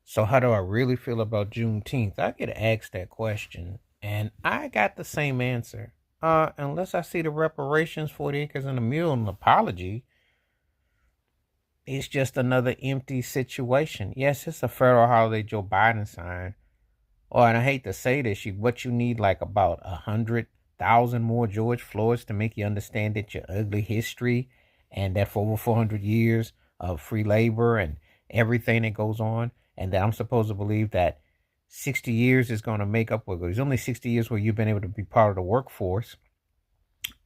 So how do I really feel about Juneteenth? I get asked that question, and I got the same answer. Unless I see the reparations, 40 acres and a mule, and an apology, it's just another empty situation. Yes, it's a federal holiday Joe Biden signed. Oh, and I hate to say this, what you need like about 100,000 more George Floyds to make you understand that your ugly history and that for over 400 years of free labor and everything that goes on, and that I'm supposed to believe that 60 years is going to make up. Well, there's only 60 years where you've been able to be part of the workforce,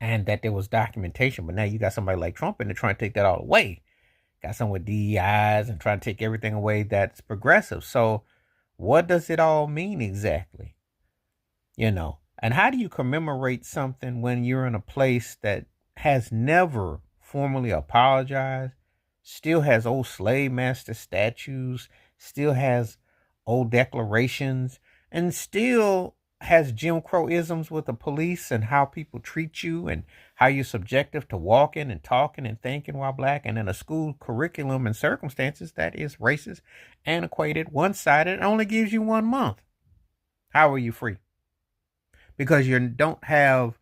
and that there was documentation. But now you got somebody like Trump in there trying to take that all away. Got someone with DEIs and trying to take everything away that's progressive. So what does it all mean exactly? And how do you commemorate something when you're in a place that has never formally apologized, still has old slave master statues, still has old declarations, and still has Jim Crow isms with the police and how people treat you and how you're subjective to walking and talking and thinking while black, and in a school curriculum and circumstances that is racist, antiquated, one-sided, and only gives you 1 month? How are you free? Because you don't have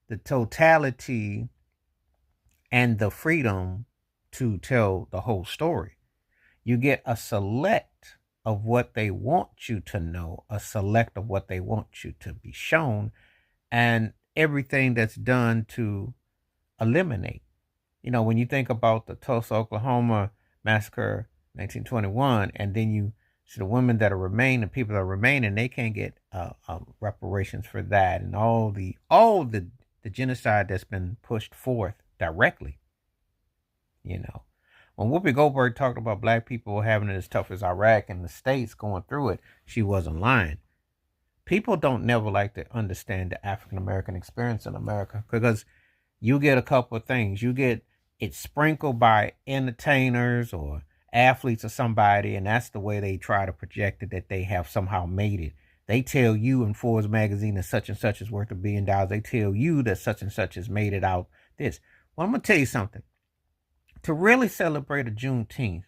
the totality and the freedom to tell the whole story. You get a select of what they want you to know, a select of what they want you to be shown, and everything that's done to eliminate. When you think about the Tulsa, Oklahoma massacre, 1921, and then you see the women that are remaining, the people that are remaining, they can't get reparations for that, and all the genocide that's been pushed forth directly. When Whoopi Goldberg talked about black people having it as tough as Iraq and the states going through it, she wasn't lying. People don't never like to understand the African American experience in America, because you get a couple of things. You get it sprinkled by entertainers or athletes or somebody, and that's the way they try to project it, that they have somehow made it. They tell you in Forbes magazine that such and such is worth $1 billion. They tell you that such and such has made it out this. Well, I'm going to tell you something. To really celebrate a Juneteenth,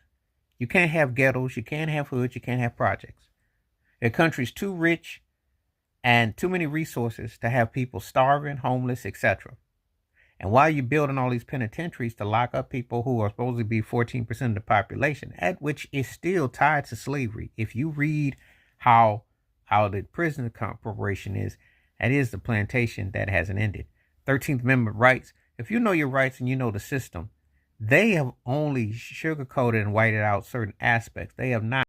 you can't have ghettos, you can't have hoods, you can't have projects. The country's too rich and too many resources to have people starving, homeless, etc. And while you're building all these penitentiaries to lock up people who are supposed to be 14% of the population, at which is still tied to slavery. If you read how the prison corporation is, that is the plantation that hasn't ended. 13th Amendment rights. If you know your rights and you know the system, they have only sugarcoated and whited out certain aspects. They have not